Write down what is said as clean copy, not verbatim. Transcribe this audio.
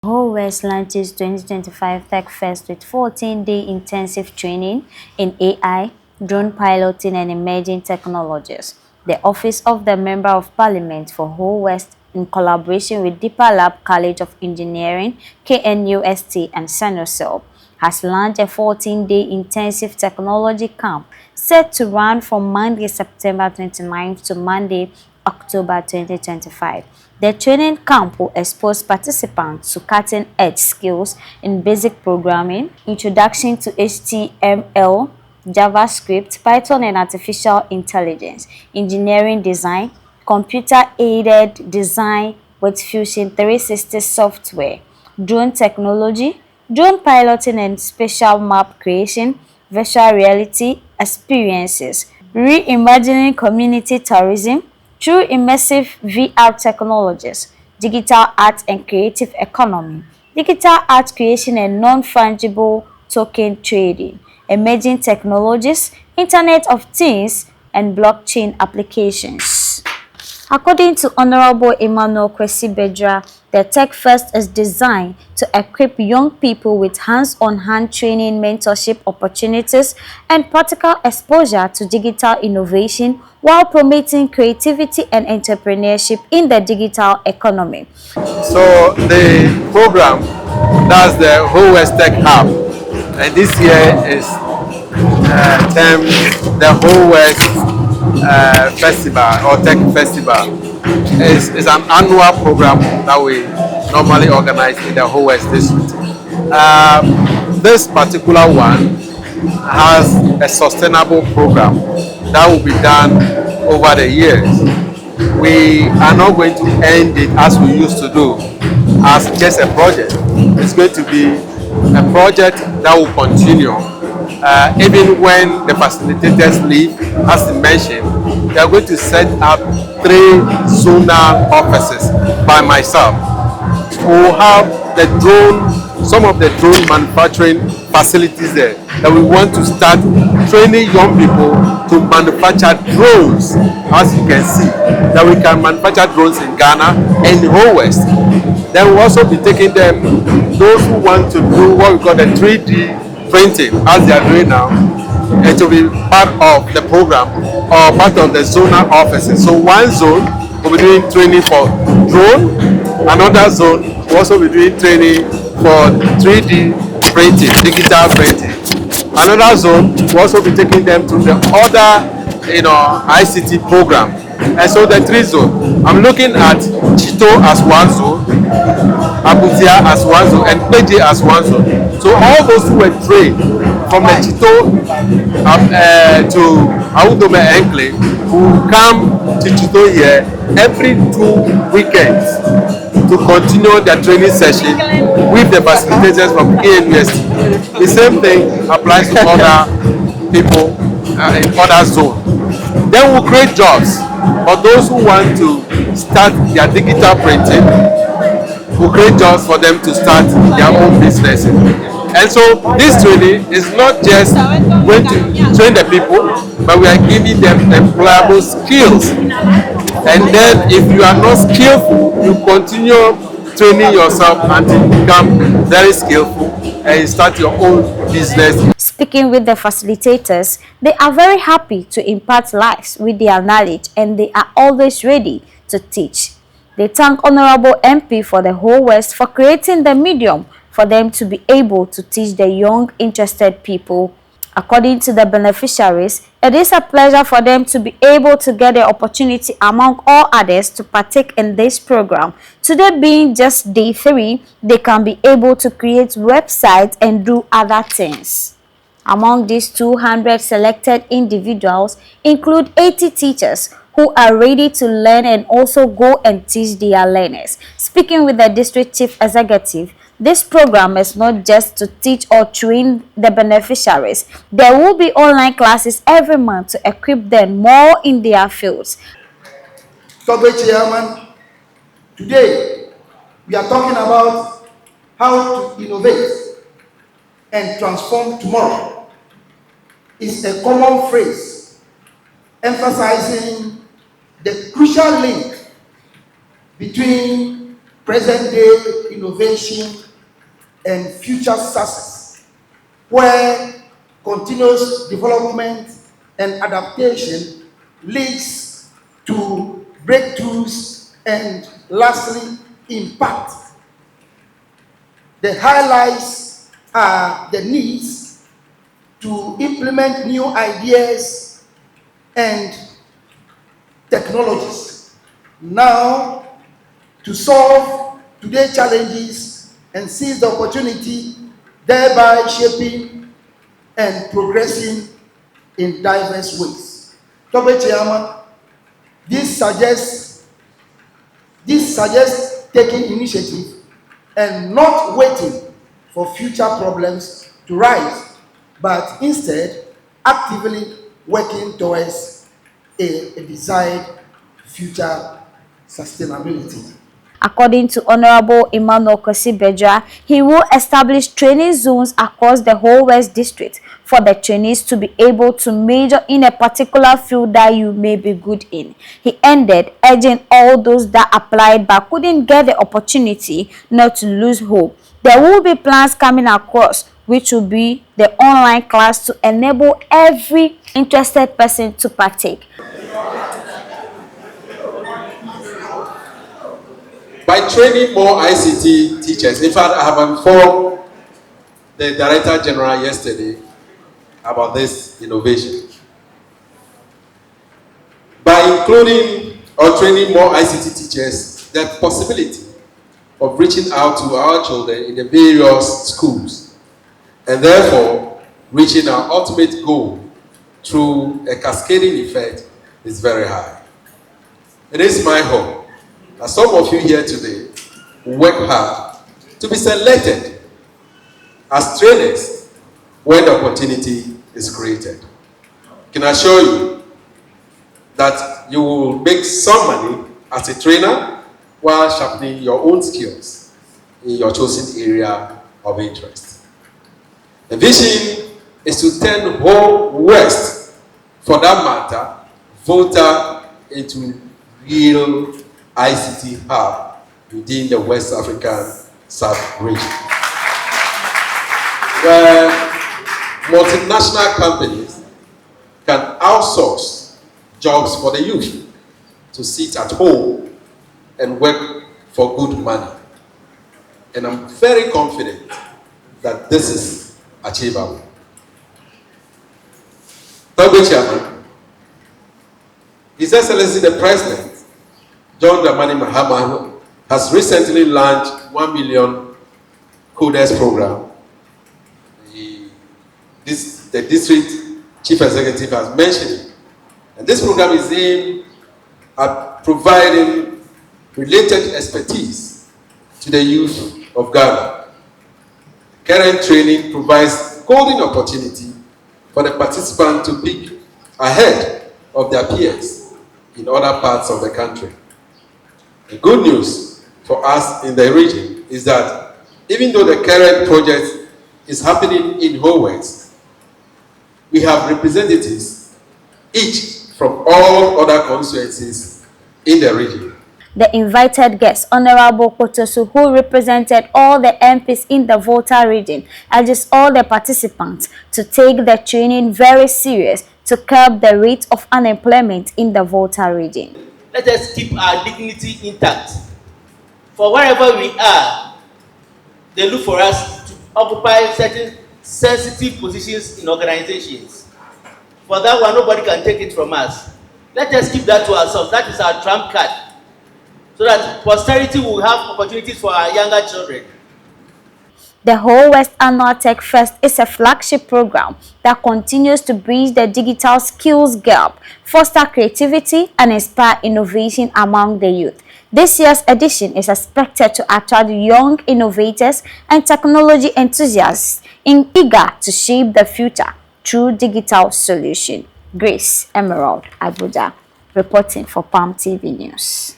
Whole West launches 2025 Tech Fest with 14-day intensive training in AI, drone piloting and emerging technologies. The Office of the Member of Parliament for Whole West, in collaboration with Deeper Lab College of Engineering, KNUST and CYNOSOL, has launched a 14-day intensive technology camp set to run from Monday, September 29th to Monday, October 2025. The training camp will expose participants to cutting-edge skills in basic programming, introduction to HTML, JavaScript, Python and artificial intelligence, engineering design, computer-aided design with Fusion 360 software, drone technology, drone piloting and spatial map creation, virtual reality experiences, reimagining community tourism through immersive VR technologies, digital art and creative economy, digital art creation and non-fungible token trading, emerging technologies, Internet of Things, and blockchain applications. According to Honorable Emmanuel Kwasi Bedzrah, the Tech Fest is designed to equip young people with hands-on training, mentorship opportunities, and practical exposure to digital innovation while promoting creativity and entrepreneurship in the digital economy. So the program, that's the Whole West Tech Hub, and this year is termed the Whole West Festival or Tech Festival. It's an annual program that we normally organize in the Whole West District. This particular one has a sustainable program that will be done over the years. We are not going to end it as we used to do, as just a project. It's going to be a project that will continue. Even when the facilitators leave, as mentioned, they are going to set up 3 zonal offices by myself. We will have the some of the drone manufacturing facilities there, that we want to start training young people to manufacture drones. As you can see, that we can manufacture drones in Ghana and the whole West. Then we'll also be taking them, those who want to do what we call the 3D printing, as they are doing now, and to be part of the program or part of the zonal offices. So one zone will be doing training for drone, another zone will also be doing training for 3D printing, digital printing. Another zone will also be taking them to the other, ICT program. And so the 3 zones, I'm looking at Chito as one zone, Abutia as one zone, and Peje as one zone. So all those who were trained from the Chito to Audome Enclave will come to Chito here every 2 weekends to continue their training session with the facilitators from KNUST. The same thing applies to other people in other zones. Then we'll create jobs for those who want to start their digital printing. We'll create jobs for them to start their own businesses. And so this training is not just going to train the people, but we are giving them employable skills. And then if you are not skillful, you continue training yourself until you become very skillful and you start your own business. Speaking with the facilitators, they are very happy to impart lives with their knowledge and they are always ready to teach. They thank Honorable MP for the Whole West for creating the medium for them to be able to teach the young, interested people. According to the beneficiaries, it is a pleasure for them to be able to get the opportunity among all others to partake in this program. Today being just day 3, they can be able to create websites and do other things. Among these 200 selected individuals include 80 teachers who are ready to learn and also go and teach their learners. Speaking with the district chief executive, this program is not just to teach or train the beneficiaries. There will be online classes every month to equip them more in their fields. Chairman, today we are talking about how to innovate and transform tomorrow. It's a common phrase emphasizing the crucial link between present-day innovation and future success, where continuous development and adaptation leads to breakthroughs and lastly impact. The highlights are the needs to implement new ideas and technologies now to solve today's challenges and seize the opportunity, thereby shaping and progressing in diverse ways. Tobe Chairman, this suggests taking initiative and not waiting for future problems to rise, but instead actively working towards a desired future sustainability. According to Honorable Emmanuel Bedzrah, he will establish training zones across the whole West District for the trainees to be able to major in a particular field that you may be good in. He ended, urging all those that applied but couldn't get the opportunity not to lose hope. There will be plans coming across, which will be the online class to enable every interested person to partake. By training more ICT teachers, in fact, I have informed the Director General yesterday about this innovation. By including or training more ICT teachers, the possibility of reaching out to our children in the various schools and therefore reaching our ultimate goal through a cascading effect is very high. It is my hope that some of you here today will work hard to be selected as trainers when the opportunity is created. I can assure you that you will make some money as a trainer while sharpening your own skills in your chosen area of interest. The vision is to turn the whole West, for that matter, Volta into real ICT hub within the West African sub-region, where multinational companies can outsource jobs for the youth to sit at home and work for good money. And I'm very confident that this is achievable. Tobe Chairman, His Excellency the President, John Dramani Mahama, has recently launched 1 million coders program. The district chief executive has mentioned it. And this program is aimed at providing related expertise to the youth of Ghana. Current training provides golden opportunity for the participant to peak ahead of their peers in other parts of the country. The good news for us in the region is that even though the current project is happening in Whole West, we have representatives, each from all other constituencies in the region. The invited guest, Honorable Kotosu, who represented all the MPs in the Volta region, urges all the participants to take the training very serious to curb the rate of unemployment in the Volta region. Let us keep our dignity intact. For wherever we are, they look for us to occupy certain sensitive positions in organizations. For that one, nobody can take it from us. Let us keep that to ourselves. That is our trump card. So that posterity will have opportunities for our younger children. The Whole West Annual Tech Fest is a flagship program that continues to bridge the digital skills gap, foster creativity, and inspire innovation among the youth. This year's edition is expected to attract young innovators and technology enthusiasts eager to shape the future through digital solutions. Grace Emerald, Abuja, reporting for Palm TV News.